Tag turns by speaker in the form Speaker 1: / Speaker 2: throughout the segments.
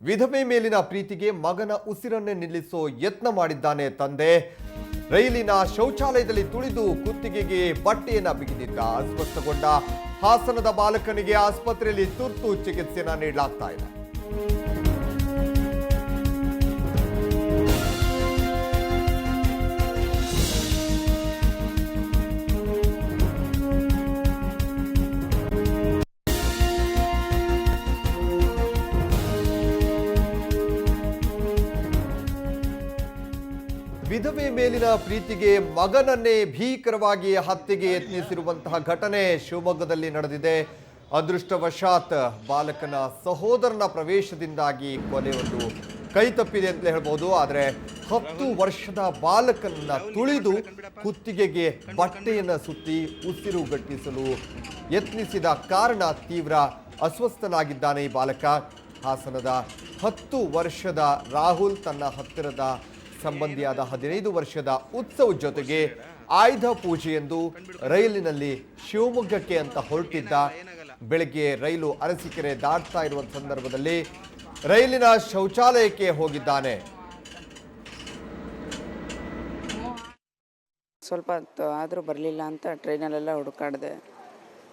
Speaker 1: ವಿಧವೆ ಮೇಲಿನ ಪ್ರೀತಿಗೆ ಮಗನ ಉಸಿರನ್ನೇ ನಿಲ್ಲಿಸೋ ಯತ್ನ ಮಾಡಿದ್ದಾನೆ ತಂದೆ. ರೈಲಿನ ಶೌಚಾಲಯದಲ್ಲಿ ತುಳಿದು ಕುತ್ತಿಗೆಗೆ ಬಟ್ಟೆಯನ್ನ ಬಿಗಿದಿದ್ದ. ಅಸ್ವಸ್ಥಗೊಂಡ ಹಾಸನದ ಬಾಲಕನಿಗೆ ಆಸ್ಪತ್ರೆಯಲ್ಲಿ ತುರ್ತು ಚಿಕಿತ್ಸೆಯನ್ನ ನೀಡಲಾಗ್ತಾ ಇದೆ. ವಿಧವೆ ಮೇಲಿನ ಪ್ರೀತಿಗೆ ಮಗನನ್ನೇ ಭೀಕರವಾಗಿ ಹತ್ಯೆಗೆ ಯತ್ನಿಸಿರುವಂತಹ ಘಟನೆ ಶಿವಮೊಗ್ಗದಲ್ಲಿ ನಡೆದಿದೆ. ಅದೃಷ್ಟವಶಾತ್ ಬಾಲಕನ ಸಹೋದರನ ಪ್ರವೇಶದಿಂದಾಗಿ ಕೊಲೆ ಒಂದು ಕೈ ತಪ್ಪಿದೆ ಅಂತ ಹೇಳ್ಬೋದು. ಆದರೆ 10 ವರ್ಷದ ಬಾಲಕನನ್ನ ತುಳಿದು ಕುತ್ತಿಗೆಗೆ ಬಟ್ಟೆಯನ್ನು ಸುತ್ತಿ ಉಸಿರುಗಟ್ಟಿಸಲು ಯತ್ನಿಸಿದ ಕಾರಣ ತೀವ್ರ ಅಸ್ವಸ್ಥನಾಗಿದ್ದಾನೆ ಈ ಬಾಲಕ. ಹಾಸನದ 10 ವರ್ಷದ ರಾಹುಲ್ ತನ್ನ ಹತ್ತಿರದ ಸಂಬಂಧಿಯಾದ 15 ವರ್ಷದ ಉತ್ಸವ್ ಜೊತೆಗೆ ಆಯುಧ ಪೂಜೆಯೆಂದು ರೈಲಿನಲ್ಲಿ ಶಿವಮೊಗ್ಗಕ್ಕೆ ಅಂತ ಹೊರಟಿದ್ದ. ಬೆಳಗ್ಗೆ ರೈಲು ಅರಸೀಕೆರೆ ದಾಟ್ತಾ ಇರುವ ಸಂದರ್ಭದಲ್ಲಿ ರೈಲಿನ ಶೌಚಾಲಯಕ್ಕೆ ಹೋಗಿದ್ದಾನೆ.
Speaker 2: ಸ್ವಲ್ಪ ಹೊತ್ತು ಆದರೂ ಬರಲಿಲ್ಲ ಅಂತ ಟ್ರೈನಲ್ಲೆಲ್ಲ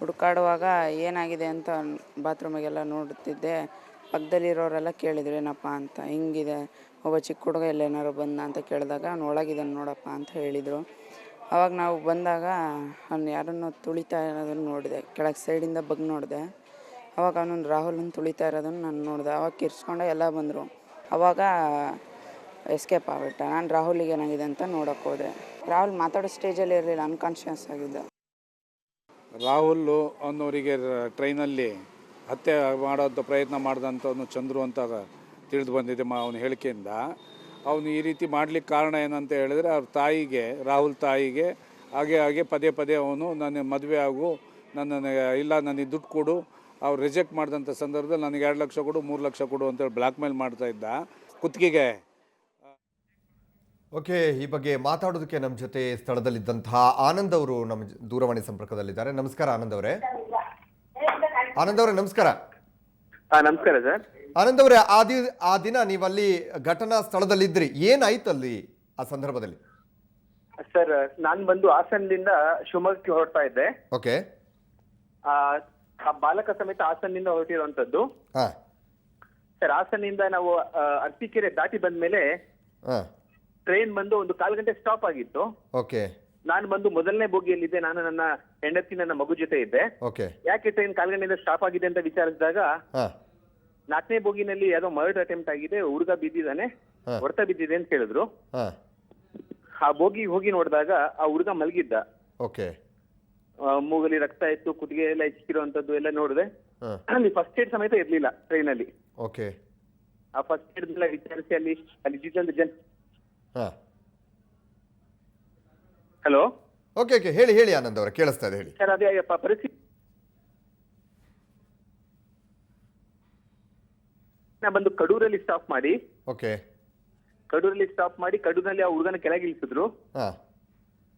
Speaker 2: ಹುಡುಕಾಡುವಾಗ ಏನಾಗಿದೆ ಅಂತ ಬಾತ್ರೂಮಿಗೆಲ್ಲ ನೋಡುತ್ತಿದ್ದೆ. ಪಕ್ಕದಲ್ಲಿರೋರೆಲ್ಲ ಕೇಳಿದ್ರು ಏನಪ್ಪ ಅಂತ, ಹಿಂಗಿದೆ ಒಬ್ಬ ಚಿಕ್ಕ ಹುಡುಗ ಎಲ್ಲೇನಾರು ಬಂದ ಅಂತ ಕೇಳಿದಾಗ ಅವ್ನು ಒಳಗಿದ್ದಾನೆ ನೋಡಪ್ಪ ಅಂತ ಹೇಳಿದರು. ಆವಾಗ ನಾವು ಬಂದಾಗ ಅವ್ನು ಯಾರನ್ನು ತುಳಿತಾ ಇರೋದನ್ನು ನೋಡಿದೆ. ಕೆಳಗೆ ಸೈಡಿಂದ ಬಗ್ಗೆ ನೋಡಿದೆ. ಆವಾಗ ಅವನು ರಾಹುಲನ್ನು ತುಳಿತಾ ಇರೋದನ್ನು ನಾನು ನೋಡಿದೆ. ಆವಾಗ ಕಿರ್ಸ್ಕೊಂಡೆ ಎಲ್ಲ ಬಂದರು. ಆವಾಗ ಎಸ್ಕೇಪ್ ಆಗ್ಬಿಟ್ಟ. ನಾನು ರಾಹುಲಿಗೆ ಏನಾಗಿದೆ ಅಂತ ನೋಡೋಕೆ ಹೋದೆ. ರಾಹುಲ್ ಮಾತಾಡೋ ಸ್ಟೇಜಲ್ಲಿ ಇರಲಿಲ್ಲ, ಅನ್ಕಾನ್ಷಿಯಸ್ ಆಗಿದ್ದ.
Speaker 3: ರಾಹುಲ್ ಅನ್ನೋರಿಗೆ ಟ್ರೈನಲ್ಲಿ ಹತ್ಯೆ ಮಾಡೋಂಥ ಪ್ರಯತ್ನ ಮಾಡಿದಂಥವನು ಚಂದ್ರು ಅಂತ ತಿಳಿದು ಬಂದಿದೆ ಅವನ ಹೇಳಿಕೆಯಿಂದ. ಅವನು ಈ ರೀತಿ ಮಾಡಲಿಕ್ಕೆ ಕಾರಣ ಏನಂತ ಹೇಳಿದ್ರೆ ಅವ್ರ ತಾಯಿಗೆ, ರಾಹುಲ್ ತಾಯಿಗೆ ಹಾಗೆ ಪದೇ ಅವನು ನನ್ನ ಮದುವೆ ಆಗು, ಇಲ್ಲ ನನಗೆ ದುಡ್ಡು ಕೊಡು, ಅವ್ರು ರಿಜೆಕ್ಟ್ ಮಾಡಿದಂಥ ಸಂದರ್ಭದಲ್ಲಿ ನನಗೆ 2 ಲಕ್ಷ ಕೊಡು 3 ಲಕ್ಷ ಕೊಡು ಅಂತೇಳಿ ಬ್ಲ್ಯಾಕ್ ಮೇಲ್ ಮಾಡ್ತಾ ಇದ್ದ ಕುತ್ತಿಗೆಗೆ.
Speaker 1: ಓಕೆ, ಈ ಬಗ್ಗೆ ಮಾತಾಡೋದಕ್ಕೆ ನಮ್ಮ ಜೊತೆ ಸ್ಥಳದಲ್ಲಿದ್ದಂತಹ ಆನಂದ್ ಅವರು ನಮ್ಮ ದೂರವಾಣಿ ಸಂಪರ್ಕದಲ್ಲಿದ್ದಾರೆ. ನಮಸ್ಕಾರ ಆನಂದ್ ಅವರೇ. ನಮಸ್ಕಾರ.
Speaker 4: ನಮಸ್ಕಾರ ಸರ್.
Speaker 1: ಆನಂದ್ ಅವರೇ, ಆ ದಿನ ನೀವಲ್ಲಿ ಘಟನಾ ಸ್ಥಳದಲ್ಲಿದ್ರಿ, ಏನಾಯ್ತು ಅಲ್ಲಿ ಆ ಸಂದರ್ಭದಲ್ಲಿ?
Speaker 4: ಸರ್, ನಾನು ಬಂದು ಹಾಸನದಿಂದ ಶಿವಮೊಗ್ಗಕ್ಕೆ ಹೊರಡ್ತಾ ಇದ್ದೆ.
Speaker 1: ಓಕೆ.
Speaker 4: ಆ ಬಾಲಕ ಸಮೇತ ಹಾಸನದಿಂದ ಹೊರಟಿರುವಂತದ್ದು. ಸರ್, ಹಾಸನದಿಂದ ನಾವು ಅರಸೀಕೆರೆ ದಾಟಿ ಬಂದ್ಮೇಲೆ ಟ್ರೈನ್ ಬಂದು ಒಂದು 1/4 ಗಂಟೆ ಸ್ಟಾಪ್ ಆಗಿತ್ತು.
Speaker 1: ಓಕೆ.
Speaker 4: ನಾನು ಬಂದು ಮೊದಲನೇ ಬೋಗಿಯಲ್ಲಿದ್ದೆ. ನಾನು ನನ್ನ ಹೆಂಡತಿ ನನ್ನ ಮಗು ಜೊತೆ ಇದ್ದೆ.
Speaker 1: ಓಕೆ.
Speaker 4: ಯಾಕೆ ಟ್ರೈನ್ 1/4 ಗಂಟೆಯಿಂದ ಸ್ಟಾಪ್ ಆಗಿದೆ ಅಂತ ವಿಚಾರಿಸಿದಾಗ 4ನೇ ಬೋಗಿನಲ್ಲಿ ಯಾವುದೋ ಮರ್ಡರ್ ಅಟೆಂಪ್ಟ್ ಆಗಿದೆ, ಹುಡುಗ ಬಿದ್ದಿದ್ದಾನೆ, ಹೊಡೆತ ಬಿದ್ದಿದೆ ಅಂತ ಹೇಳಿದ್ರು. ಆ ಬೋಗಿ ಹೋಗಿ ನೋಡಿದಾಗ ಆ ಹುಡುಗ ಮಲಗಿದ್ದ.
Speaker 1: ಓಕೆ.
Speaker 4: ಮೂಗಲಿ ರಕ್ತ ಇತ್ತು, ಕುತ್ತಿಗೆ ಎಲ್ಲ ಹೆಚ್ಚಿರುವಂತದ್ದು ಎಲ್ಲ ನೋಡಿದೆ. ಅಲ್ಲಿ ಫಸ್ಟ್ ಏಡ್ ಸಮೇತ ಇರ್ಲಿಲ್ಲ ಟ್ರೈನ್ ಅಲ್ಲಿ.
Speaker 1: ಓಕೆ.
Speaker 4: ಆ ಫಸ್ಟ್ ಏಡ್ ಎಲ್ಲ ವಿಚಾರಿಸಿ ಅಲ್ಲಿ ಹಲೋ.
Speaker 1: ಓಕೆ ಹೇಳಿ ಆನಂದ್ ಅವರೇ, ಕೇಳಿಸ್ತಾ ಇದೆ, ಹೇಳಿ
Speaker 4: ಸರ್. ಅದೇ ಪರಿಸ್ಥಿತಿ ಬಂದು ಕಡೂರಲ್ಲಿ ಸ್ಟಾಪ್ ಮಾಡಿ.
Speaker 1: ಓಕೆ.
Speaker 4: ಕಡೂರಲ್ಲಿ ಸ್ಟಾಪ್ ಮಾಡಿ ಕಡೂರಲ್ಲಿ ಆ ಹುಡುಗನ ಕೆಳಗೆ ಇಳಿಸಿದ್ರು.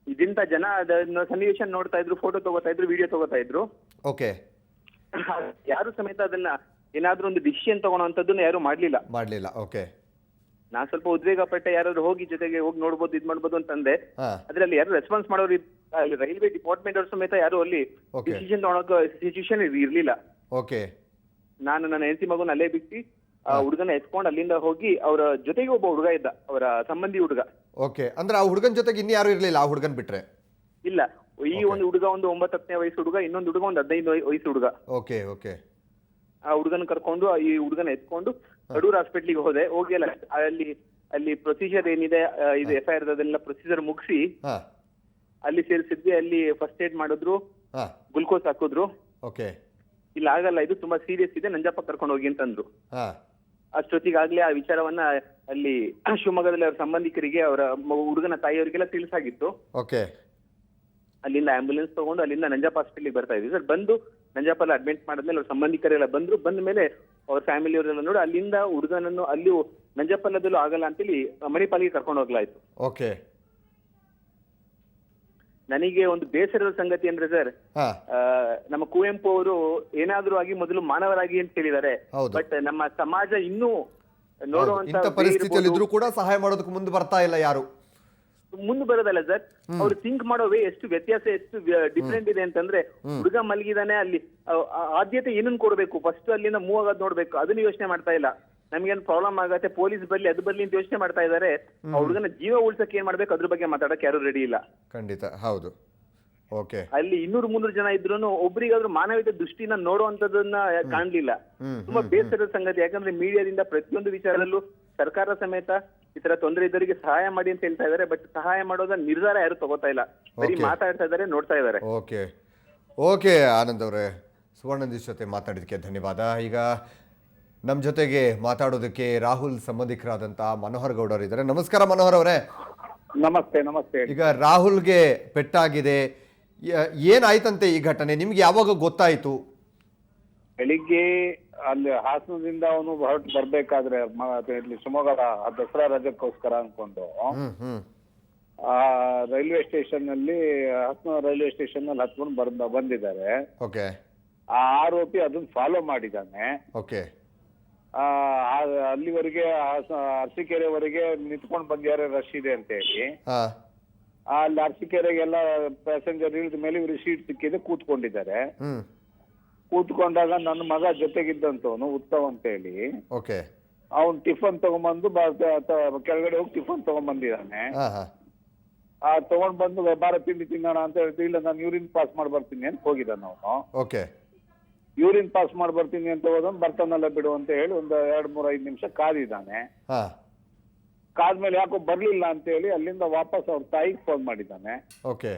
Speaker 4: ಇದಿಂತ ಜನ ಅದನ್ನ ಸನ್ನಿವೇಶ ನೋಡ್ತಾ ಇದ್ರು, ಫೋಟೋ ತಗೋತಾ ಇದ್ರು, ವಿಡಿಯೋ ತಗೋತಾ ಇದ್ರು.
Speaker 1: ಓಕೆ.
Speaker 4: ಯಾರು ಸಮೇತ ಅದನ್ನ ಏನಾದ್ರೂ ಒಂದು ಡಿಸಿಷನ್ ತಗೊಳ್ಳೋಂಥದ್ದನ್ನ ಯಾರು ಮಾಡ್ಲಿಲ್ಲ.
Speaker 1: ಓಕೆ.
Speaker 4: ನಾನ್ ಸ್ವಲ್ಪ ಉದ್ವೇಗ ಪಟ್ಟೆ, ಯಾರಾದ್ರೂ ಜೊತೆಗೆ ಹೋಗಿ ನೋಡ್ಬೋದು, ಇದ್ ಮಾಡ್ಬೋದು ಅಂತಂದೆ. ಅದ್ರಲ್ಲಿ ಯಾರು ರೆಸ್ಪಾನ್ಸ್ ಮಾಡೋರು, ರೈಲ್ವೆ ಡಿಪಾರ್ಟ್ಮೆಂಟ್ ಅವ್ರ ಸಮೇತ ಯಾರು ಅಲ್ಲಿ ಡಿಸಿಷನ್ ತಗೊಳೋ ಸಿಚುವೇಶನ್ ಇರ್ಲಿಲ್ಲ.
Speaker 1: ಓಕೆ.
Speaker 4: ನಾನು ನನ್ನ ಹೆಂಡತಿ ಮಗುನ ಅಲ್ಲೇ ಬಿಟ್ಟು ಆ ಹುಡುಗನ ಎತ್ಕೊಂಡು ಅಲ್ಲಿಂದ ಹೋಗಿ ಅವರ ಜೊತೆಗೆ ಒಬ್ಬ ಹುಡುಗ ಇದ್ದ, ಅವರ ಸಂಬಂಧಿ ಹುಡುಗ.
Speaker 1: ಓಕೆ. ಅಂದ್ರೆ ಆ ಹುಡುಗನ ಜೊತೆಗೆ ಇನ್ಯಾರು ಇರ್ಲಿಲ್ಲ, ಆ ಹುಡುಗನ್ ಬಿಟ್ರೆ?
Speaker 4: ಇಲ್ಲ, ಈ ಒಂದು ಹುಡುಗ ಒಂದು 9-10ನೇ ವಯಸ್ಸು ಹುಡುಗ, ಇನ್ನೊಂದು ಹುಡುಗ ಒಂದು 15 ವಯಸ್ಸು ಹುಡುಗ.
Speaker 1: ಓಕೆ. ಓಕೆ.
Speaker 4: ಆ ಹುಡುಗನ ಕರ್ಕೊಂಡು ಈ ಹುಡುಗನ ಎತ್ಕೊಂಡು ಕಡೂರ್ ಹಾಸ್ಪಿಟ್ಲಿಗೆ ಹೋಗಿ ಅಲ್ಲಿ ಪ್ರೊಸೀಜರ್ ಏನಿದೆ, ಇದು FIR ಅದೆಲ್ಲ ಪ್ರೊಸೀಜರ್ ಮುಗಿಸಿ ಅಲ್ಲಿ ಸೇರಿಸಿದ್ವಿ. ಅಲ್ಲಿ ಫಸ್ಟ್ ಏಡ್ ಮಾಡಿದ್ರು, ಗ್ಲುಕೋಸ್ ಹಾಕಿದ್ರು.
Speaker 1: ಓಕೆ.
Speaker 4: ಇಲ್ಲ ಆಗಲ್ಲ, ಇದು ತುಂಬಾ ಸೀರಿಯಸ್ ಇದೆ, ನಂಜಪ್ಪ ಕರ್ಕೊಂಡು ಹೋಗಿ ಅಂತಂದ್ರು. ಅಷ್ಟೊತ್ತಿಗಾಗ್ಲೇ ಆ ವಿಚಾರವನ್ನ ಅಲ್ಲಿ ಶಿವಮೊಗ್ಗದಲ್ಲಿ ಅವ್ರ ಸಂಬಂಧಿಕರಿಗೆ, ಅವರ ಹುಡುಗನ ತಾಯಿಯವರಿಗೆಲ್ಲ ತಿಳಿಸಾಗಿತ್ತು.
Speaker 1: ಓಕೆ.
Speaker 4: ಅಲ್ಲಿಂದ ಆಂಬ್ಯುಲೆನ್ಸ್ ತಗೊಂಡು ಅಲ್ಲಿಂದ ನಂಜಪ್ಪ ಹಾಸ್ಪಿಟ್ಲಿಗೆ ಬರ್ತಾ ಇದ್ವಿ ಸರ್. ಬಂದು ನಂಜಪ್ಪಲ್ಲಿ ಅಡ್ಮಿಟ್ ಮಾಡಿದ್ಮೇಲೆ ಅವ್ರ ಸಂಬಂಧಿಕರೆಲ್ಲ ಬಂದ ಮೇಲೆ ಅವ್ರ ಫ್ಯಾಮಿಲಿಯವರೆಲ್ಲ ನೋಡಿ ಅಲ್ಲಿಂದ ಹುಡುಗನನ್ನು ಅಲ್ಲಿ ನಂಜಪ್ಪಲ್ಲದಲ್ಲೂ ಆಗಲ್ಲ ಅಂತೇಳಿ ಮಣಿಪಾಲಿಗೆ ಕರ್ಕೊಂಡು ಹೋಗ್ಲಾಯ್ತು.
Speaker 1: ಓಕೆ.
Speaker 4: ನನಗೆ ಒಂದು ಬೇಸರದ ಸಂಗತಿ ಅಂದ್ರೆ ಸರ್, ನಮ್ಮ ಕುವೆಂಪು ಅವರು ಏನಾದ್ರೂ ಆಗಿ ಮೊದಲು ಮಾನವರಾಗಿ ಅಂತ ಹೇಳಿದ್ದಾರೆ. ಬಟ್ ನಮ್ಮ ಸಮಾಜ ಇನ್ನೂ ನೋಡುವಂತ
Speaker 1: ಇಂಥ ಪರಿಸ್ಥಿತಿಯಲ್ಲಿ ಇದ್ರೂ ಕೂಡ ಸಹಾಯ ಮಾಡೋದಕ್ಕೆ ಮುಂದೆ ಬರ್ತಾ ಇಲ್ಲ ಯಾರು.
Speaker 4: ಮುಂದೆ ಬರೋದಲ್ಲ ಸರ್, ಅವ್ರು ಥಿಂಕ್ ಮಾಡೋ ವೇ ಎಷ್ಟು ವ್ಯತ್ಯಾಸ, ಎಷ್ಟು ಡಿಫ್ರೆಂಟ್ ಇದೆ ಅಂತಂದ್ರೆ, ಹುಡುಗ ಮಲಗಿದಾನೆ, ಅಲ್ಲಿ ಆದ್ಯತೆ ಏನನ್ನ ಕೊಡ್ಬೇಕು, ಫಸ್ಟ್ ಅಲ್ಲಿಂದ ಮೂವ್ ಆಗೋದ್ ನೋಡ್ಬೇಕು, ಅದನ್ನ ಯೋಚನೆ ಮಾಡ್ತಾ ಇಲ್ಲ. ನಮ್ಗೇನ್ ಪ್ರಾಬ್ಲಮ್ ಆಗತ್ತೆ, ಪೊಲೀಸ್ ಬರ್ಲಿ ಅದು ಬರ್ಲಿ ಅಂತ ಯೋಚನೆ ಮಾಡ್ತಾ ಇದಾರೆ. ಆ ಹುಡುಗನ ಜೀವ ಉಳ್ಸಕ್ ಏನ್ ಮಾಡ್ಬೇಕು ಅದ್ರ ಬಗ್ಗೆ ಮಾತಾಡಕ್ ಯಾರು ರೆಡಿ ಇಲ್ಲ.
Speaker 1: ಖಂಡಿತ ಹೌದು. ಓಕೆ,
Speaker 4: ಅಲ್ಲಿ 200-300 ಜನ ಇದ್ರು ಒಬ್ರಿಗಾದ್ರೂ ಮಾನವೀಯತೆ ದೃಷ್ಟಿನ ನೋಡುವಂತದನ್ನ ಕಾಣ್ಲಿಲ್ಲ. ತುಂಬಾ ಬೇಸರದ ಸಂಗತಿ. ಯಾಕಂದ್ರೆ ಮೀಡಿಯಾದಿಂದ ಪ್ರತಿಯೊಂದು ವಿಚಾರದಲ್ಲೂ ಸರ್ಕಾರ ಸಮೇತ ಈ ತರ ತೊಂದರೆ ಇದ್ದವರಿಗೆ ಸಹಾಯ ಮಾಡಿ ಅಂತ ಹೇಳ್ತಾ ಇದಾರೆ. ಬಟ್ ಸಹಾಯ ಮಾಡೋದ ನಿರ್ಧಾರ ಯಾರು ತಗೋತಾ ಇಲ್ಲ, ಬರೀ ಮಾತಾಡ್ತಾ ಇದಾರೆ, ನೋಡ್ತಾ ಇದಾರೆ.
Speaker 1: ಓಕೆ ಓಕೆ ಆನಂದ್ ಅವರೇ, ಸುವರ್ಣದೀಶ್ ಜೊತೆ ಮಾತಾಡಿದಕ್ಕೆ ಧನ್ಯವಾದ. ಈಗ ನಮ್ಮ ಜೊತೆಗೆ ಮಾತಾಡೋದಕ್ಕೆ ರಾಹುಲ್ ಸಂಬಂಧಿಕರಾದಂಥ ಮನೋಹರ್ ಗೌಡರು ಇದ್ದಾರೆ. ನಮಸ್ಕಾರ ಮನೋಹರ್ ಅವರೇ.
Speaker 3: ನಮಸ್ತೆ. ನಮಸ್ತೆ.
Speaker 1: ಈಗ ರಾಹುಲ್ಗೆ ಪೆಟ್ಟಾಗಿದೆ, ಏನಾಯ್ತಂತೆ ಈ ಘಟನೆ, ನಿಮ್ಗೆ ಯಾವಾಗ ಗೊತ್ತಾಯ್ತು?
Speaker 3: ಬೆಳಿಗ್ಗೆ ಅಲ್ಲಿ ಹಾಸನದಿಂದ ಅವನು ಹೊರಟು ಬರ್ಬೇಕಾದ್ರೆ ಇಲ್ಲಿ ಶಿವಮೊಗ್ಗ ದಸರಾ ರಜಕ್ಕೋಸ್ಕರ ಅನ್ಕೊಂಡು ಆ ರೈಲ್ವೆ ಸ್ಟೇಷನ್ ಅಲ್ಲಿ, ಹಾಸನ ರೈಲ್ವೆ ಸ್ಟೇಷನ್ ಅಲ್ಲಿ ಹತ್ಕೊಂಡು ಬಂದಿದ್ದಾರೆ.
Speaker 1: ಓಕೆ,
Speaker 3: ಆ ಆರೋಪಿ ಅದನ್ನ ಫಾಲೋ ಮಾಡಿದ್ದಾನೆ.
Speaker 1: ಓಕೆ,
Speaker 3: ಅಲ್ಲಿವರೆಗೆ ಅರಸೀಕೆರೆವರೆಗೆ ನಿಂತ್ಕೊಂಡು ಬಂದಿದ್ದಾರೆ, ರಶ್ ಇದೆ ಅಂತ ಹೇಳಿ. ಅಲ್ಲಿ ಅರಸೀಕೆರೆಗೆಲ್ಲ ಪ್ಯಾಸೆಂಜರ್ ಇಳಿದ ಮೇಲೆ ಇವ್ರಿಗೆ ಸೀಟ್ ಸಿಕ್ಕಿದೆ, ಕೂತ್ಕೊಂಡಿದ್ದಾರೆ. ಕೂತ್ಕೊಂಡಾಗ ನನ್ನ ಮಗ ಜೊತೆಗಿದ್ದಂತವನು ಉತ್ತಮ್ ಅಂತ ಹೇಳಿ,
Speaker 1: ಓಕೆ,
Speaker 3: ಅವ್ನು ಟಿಫನ್ ತಗೊಂಡ್ಬಂದು ಕೆಳಗಡೆ ಹೋಗಿ ಟಿಫನ್ ತಗೊಂಡ್ಬಂದಿದ್ದಾನೆ. ತಗೊಂಡ್ ಬಂದು ಬಾರ ತಿಂಡಿ ತಿನ್ನೋಣ ಅಂತ ಹೇಳ್ತೀವಿ. ಇಲ್ಲ, ನಾನು ಯೂರಿನ್ ಪಾಸ್ ಮಾಡಿ ಬರ್ತೀನಿ ಅಂತ ಹೋಗಿದ್ದಾನ ಅವನು.
Speaker 1: ಓಕೆ,
Speaker 3: ಯೂರಿನ್ ಪಾಸ್ ಮಾಡಿ ಬರ್ತೀನಿ ಅಂತ ಹೋದವನು ಬರ್ತಾನಲ್ಲ ಬಿಡು ಅಂತ ಹೇಳಿ ಒಂದು 2-3-5 ನಿಮಿಷ ಕಾದಿದ್ದಾನೆ. ಕಾದ್ಮೇಲೆ ಯಾಕೋ ಬರ್ಲಿಲ್ಲ ಅಂತ ಹೇಳಿ ಅಲ್ಲಿಂದ ವಾಪಸ್ ಅವ್ರ ತಾಯಿಗೆ ಫೋನ್ ಮಾಡಿದ್ದಾನೆ.
Speaker 1: ಓಕೆ,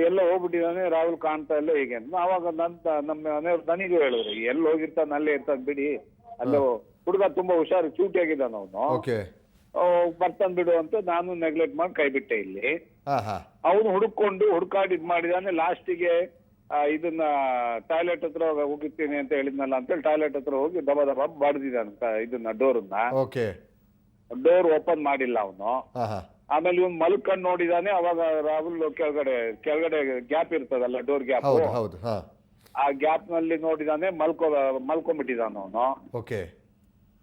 Speaker 3: ಎಲ್ಲ ಹೋಗ್ಬಿಟ್ಟಿದ್ದಾನೆ, ರಾಹುಲ್ ಕಾಣ್ತಾ ಇಲ್ಲ ಹೇಗೆ ಅಂತ. ಅವಾಗ ನಮ್ಮ ಮನೆಯವ್ರು ನನಗೂ ಹೇಳಿದ್ರು, ಎಲ್ಲಿ ಹೋಗಿರ್ತಾನೆ ಅಲ್ಲೇ ಇರ್ತಾನೆ ಬಿಡಿ, ಅಲ್ಲೇ ಹುಡುಗ ತುಂಬಾ ಹುಷಾರು ಚೂಟಿಯಾಗಿದ್ದಾನ ಅವನು, ಬರ್ತಾನೆ ಬಿಡು ಅಂತ ನಾನು ನೆಗ್ಲೆಕ್ಟ್ ಮಾಡಿ ಕೈ ಬಿಟ್ಟೆ. ಇಲ್ಲಿ ಅವನು ಹುಡುಕಾಡಿ ಇದ್ ಮಾಡಿದಾನೆ. ಲಾಸ್ಟಿಗೆ ಇದನ್ನ ಟಾಯ್ಲೆಟ್ ಹತ್ರ ಹೋಗಿರ್ತೀನಿ ಅಂತ ಹೇಳಿದ್ನಲ್ಲ ಅಂತೇಳಿ ಟಾಯ್ಲೆಟ್ ಹತ್ರ ಹೋಗಿ ದಬ ಬಡ್ದಿದ್ದಾನೆ ಇದನ್ನ ಡೋರ್ ಓಪನ್ ಮಾಡಿಲ್ಲ ಅವನು. ಆಮೇಲೆ ಇವನ್ ಮಲ್ಕೊಂಡ್ ನೋಡಿದಾನೆ. ಅವಾಗ ರಾಹುಲ್ ಕೆಳಗಡೆ ಗ್ಯಾಪ್ ಇರ್ತದಲ್ಲ, ಡೋರ್ ಗ್ಯಾಪ್, ಆ ಗ್ಯಾಪ್ ನಲ್ಲಿ ನೋಡಿದಾನೆ, ಮಲ್ಕೊಂಡ್ಬಿಟ್ಟಿದಾನ ಅವನು.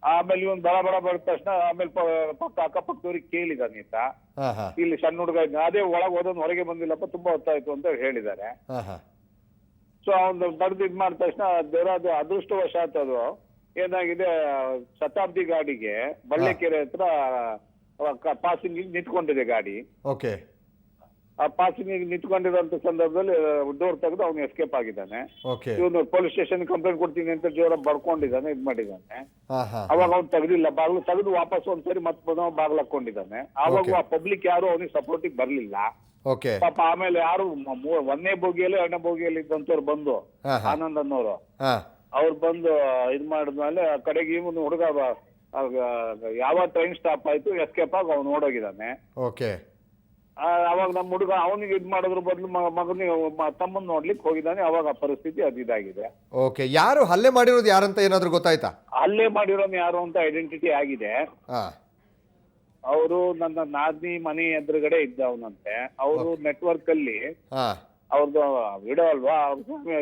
Speaker 3: ಆಮೇಲೆ ಇವನ್ ಬಡ ಬಡ ತಕ್ಷಣ ಆಮೇಲೆ ಅಕ್ಕಪಕ್ಕದವ್ರಿಗೆ ಕೇಳಿದಾನೆ, ಇಲ್ಲಿ ಸಣ್ಣ ಹುಡುಗ ಇದ್ದ, ಅದೇ ಒಳಗೆ ಹೋದನ್ ಹೊರಗೆ ಬಂದಿಲ್ಲಪ್ಪ, ತುಂಬಾ ಹೊತ್ತಾಯ್ತು ಅಂತ ಹೇಳಿದ್ದಾರೆ. ಸೊ ಅವ್ನು ಬಡ್ದು ಇದ್ ಮಾಡಿದ ತಕ್ಷಣ ದೇವರಾದ ಅದೃಷ್ಟವಶಾತ್ ಅದು ಏನಾಗಿದೆ, ಶತಾಬ್ದಿ ಗಾಡಿಗೆ ಬಳ್ಳೆಕೆರೆ ಹತ್ರ ಪಾಸಿಂಗ್ ನಿಂತ್ಕೊಂಡಿದೆ ಗಾಡಿ.
Speaker 1: ಓಕೆ,
Speaker 3: ಆ ಪಾಸಿಂಗ್ ನಿಂತ್ಕೊಂಡಿರೋಂತ ಸಂದರ್ಭದಲ್ಲಿ ಡೋರ್ ತೆಗೆದು ಅವನು ಎಸ್ಕೇಪ್ ಆಗಿದ್ದಾನೆ. ಇವನು ಪೊಲೀಸ್ ಸ್ಟೇಷನ್ ಕಂಪ್ಲೇಂಟ್ ಕೊಡ್ತೀನಿ ಅಂತ ಜೋರ ಬಡ್ಕೊಂಡಿದ್ದಾನೆ, ಇದ್ ಮಾಡಿದ್ದಾನೆ. ಅವಾಗ ಅವ್ನು ತೆಗ್ದಿಲ್ಲ, ಬಾಗ್ಲು ತೆಗೆದು ವಾಪಸ್ ಒಂದ್ಸರಿ ಮತ್ತೆ ಬಾಗ್ಲು ಹಾಕೊಂಡಿದ್ದಾನೆ. ಆವಾಗ ಆ ಪಬ್ಲಿಕ್ ಯಾರು ಅವನಿಗೆ ಸಪೋರ್ಟಿಗೆ ಬರ್ಲಿಲ್ಲ ಪಾಪ. ಆಮೇಲೆ ಯಾರು 1ನೇ ಬೋಗಿಯಲ್ಲಿ 2ನೇ ಬೋಗಿಯಲ್ಲಿ ಇದ್ದಂತವ್ರು ಬಂದು, ಆನಂದ್ ಅನ್ನೋರು, ಅವ್ರು ಬಂದು ಇದ್ ಮಾಡಿದ್ಮೇಲೆ ಕಡೆಗೆ ಇವನು ಹುಡುಗ ಯಾವ ಟ್ರೈನ್ ಸ್ಟಾಪ್ ಆಯ್ತು ಎಸ್ಕೇಪ್ ಆಗಿ ಅವ್ನು ಓಡೋಗಿದ್ದಾನೆ. ಅವಾಗ ನಮ್ಮ ಹುಡುಗ ಅವನಿಗೆ ಇದ್ ಮಾಡೋದ್ರ ಬದಲು ಮಗನಿಗೆ ತಮ್ಮನ್ ನೋಡ್ಲಿಕ್ಕೆ ಹೋಗಿದ್ದಾನೆ. ಅವಾಗ ಆ ಪರಿಸ್ಥಿತಿ ಅದಿದಾಗಿದೆ.
Speaker 1: ಓಕೆ, ಯಾರು ಹಲ್ಲೆ ಮಾಡಿರೋದು ಯಾರಂತ ಏನಾದ್ರು ಗೊತ್ತಾಯ್ತಾ?
Speaker 3: ಹಲ್ಲೆ ಮಾಡಿರೋನು ಯಾರು ಅಂತ ಐಡೆಂಟಿಟಿ ಆಗಿದೆ. ಅವರು ನನ್ನ ನಾದ್ನಿ ಮನೆ ಎದುರುಗಡೆ ಇದ್ದವನಂತೆ. ಅವರು ನೆಟ್ವರ್ಕ್ ಅಲ್ಲಿ ಅವ್ರದ್ದು ವಿಡೋ ಅಲ್ವಾ,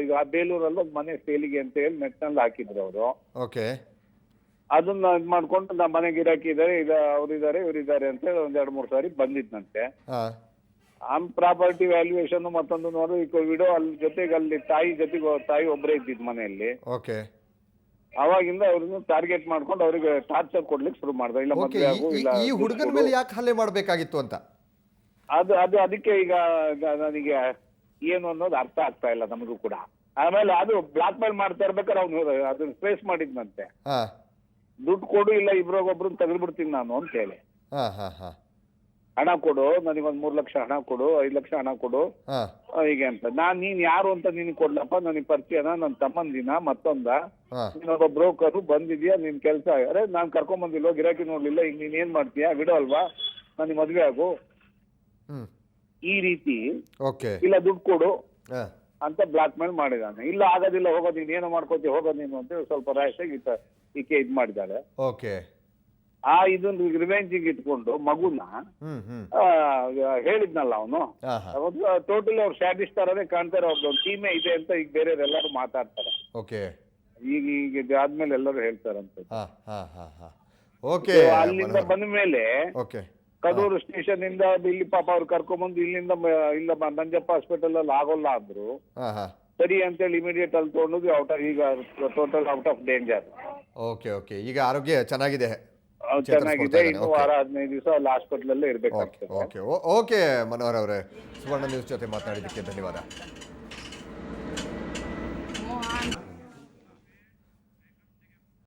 Speaker 3: ಈಗ ಬೇಲೂರಲ್ಲಿ ಒಂದು ಮನೆ ಸೇಲಿಗೆ ಅಂತ ಹೇಳಿ ನೆಟ್ ನಲ್ಲಿ ಹಾಕಿದ್ರು ಅವರು. ಅದನ್ನ ಇದ್ ಮಾಡ್ಕೊಂಡು ನಮ್ಮ ಮನೆ ಗಿರಾಕಿ ಇದಾರೆ, ಅವ್ರಿದ್ದಾರೆ ಇವ್ರಿದ್ದಾರೆ ಅಂತ ಹೇಳಿ 2-3 ಸಾರಿ ಬಂದಿದ್ನಂತೆ. ಪ್ರಾಪರ್ಟಿ ವ್ಯಾಲ್ಯೂಯೇಷನ್ ಮತ್ತೊಂದು ನೋಡಿ ವಿಡೋ ಅಲ್ಲಿ ಜೊತೆಗೆ ಅಲ್ಲಿ ತಾಯಿ ಒಬ್ಬರೇ ಇದ್ದಿದ್ ಮನೆಯಲ್ಲಿ. ಅವಾಗಿಂದ ಅವ್ರನ್ನ ಟಾರ್ಗೆಟ್ ಮಾಡ್ಕೊಂಡು ಅವ್ರಿಗೆ ಟಾರ್ಚರ್ ಕೊಡ್ಲಿಕ್ಕೆ ಶುರು ಮಾಡ್ದ. ಇಲ್ಲ ಮದುವೆ ಆಗು, ಇಲ್ಲ
Speaker 1: ಈ ಹುಡುಗನ ಮೇಲೆ ಯಾಕೆ ಹಲ್ಲೆ ಮಾಡ್ಬೇಕಾಗಿತ್ತು ಅಂತ
Speaker 3: ಅದಕ್ಕೆ ಈಗ ನನಗೆ ಏನು ಅನ್ನೋದು ಅರ್ಥ ಆಗ್ತಾ ಇಲ್ಲ ನಮಗೂ ಕೂಡ. ಆಮೇಲೆ ಅದು ಬ್ಲಾಕ್ ಮೇಲ್ ಮಾಡ್ತಾ ಇರ್ಬೇಕಾದ್ರೆ ಅವ್ನು ಅದನ್ನ ಫೇಸ್ ಮಾಡಿದ್ನಂತೆ, ದುಡ್ಡು ಕೊಡು ಇಲ್ಲ ಇಬ್ರಿಗೊಬ್ರನ್ನ ತೆಗೆದ್ಬಿಡ್ತೀನಿ ನಾನು ಅಂತ ಹೇಳಿ. ಹಣ ಕೊಡು, ನನಗೊಂದ್ 3 ಲಕ್ಷ ಹಣ ಕೊಡು, 5 ಲಕ್ಷ ಹಣ ಕೊಡು ಹೀಗೆ ಅಂತ. ನೀನ್ ಯಾರು ಅಂತ ನಿನಗೆ ಕೊಡ್ಲಪ್ಪ, ನನಗೆ ಪರಿಚಯನ, ನನ್ನ ತಮ್ಮಂದಿನ ಮತ್ತೊಂದ, ನೀನೊಬ್ಬ ಬ್ರೋಕರು ಬಂದಿದ್ಯಾ, ನಿನ್ ಕೆಲ್ಸ, ಅರೆ ನಾನ್ ಕರ್ಕೊಂಡ್ ಬಂದಿಲ್ವ, ಗಿರಾಕಿ ನೋಡ್ಲಿಲ್ಲ, ಈಗ ನೀನ್ ಏನ್ ಮಾಡ್ತೀಯಾ, ಬಿಡೋ ಅಲ್ವಾ, ನನಗೆ ಮದ್ವೆ ಆಗು, ಈ ರೀತಿ, ಇಲ್ಲ ದುಡ್ಡು ಕೊಡು ಅಂತ ಬ್ಲಾಕ್ ಮೇಲ್ ಮಾಡಿದಾನೆ. ಇಲ್ಲ ಆಗೋದಿಲ್ಲ, ಹೋಗೋದು ನೀನ್ ಏನೋ ಮಾಡ್ಕೋತೀಯ, ಹೋಗೋದು ನೀನು ಅಂತ ಸ್ವಲ್ಪ ರ್ಯಾಶ್ ಆಗಿ ಈಕೆ ಇದ್ ಮಾಡಿದಾಳೆ. ಇದನ್ನ ರಿವೆಂಜಿಂಗ್ ಇಟ್ಕೊಂಡು ಮಗುನ ಹೇಳಿದ್ನಲ್ಲ ಅವನು, ಟೋಟಲಿ ಅವ್ರು ಸ್ಯಾಡಿಸ್ಟ್ ತರನೇ ಕಾಣ್ತಾರೆ. ಅವ್ರದ್ದು ಟೀಮೇ ಇದೆ ಅಂತ ಈಗ ಬೇರೆಯವರೆಲ್ಲರೂ ಮಾತಾಡ್ತಾರೆ. ಈಗ ಆದ್ಮೇಲೆ ಎಲ್ಲರೂ ಹೇಳ್ತಾರಂತ.
Speaker 1: ಓಕೆ
Speaker 5: ಅಲ್ಲಿಂದ ಬಂದ ಮೇಲೆ
Speaker 1: ಓಕೆ
Speaker 5: ಕಡೂರು ಸ್ಟೇಷನ್ ಇಂದ ಇಲ್ಲಿ ಪಾಪ ಅವ್ರು ಕರ್ಕೊಂಡ್ಬಂದು ಇಲ್ಲಿಂದ ಇಲ್ಲ ನಂಜಪ್ಪ ಹಾಸ್ಪಿಟಲ್ ಅಲ್ಲಿ ಆಗೋಲ್ಲ ಅಂದ್ರು.
Speaker 1: ಹಾಂ ಹಾಂ
Speaker 5: ಸರಿ ಅಂತೇಳಿ ಇಮಿಡಿಯೇಟ್ ಅಲ್ಲಿ ತಗೊಂಡು ಈಗ total out of danger.
Speaker 1: Okay okay ಈಗ ಆರೋಗ್ಯ ಚೆನ್ನಾಗಿದೆ,
Speaker 5: ಚೆನ್ನಾಗಿದೆ. ಇನ್ನು ವಾರ 15 ದಿವಸ ಅಲ್ಲಿ ಹಾಸ್ಪಿಟಲ್ ಅಲ್ಲೇ
Speaker 1: ಓಕೆ
Speaker 5: ಇರ್ಬೇಕಾಗ್ತದೆ.
Speaker 1: ಓಕೆ ಓಕೆ ಮನೋಹರ್ ಅವರೇ, ಸುವರ್ಣ ನ್ಯೂಸ್ ಜೊತೆ ಮಾತನಾಡಿದ್ದಕ್ಕೆ ಧನ್ಯವಾದ.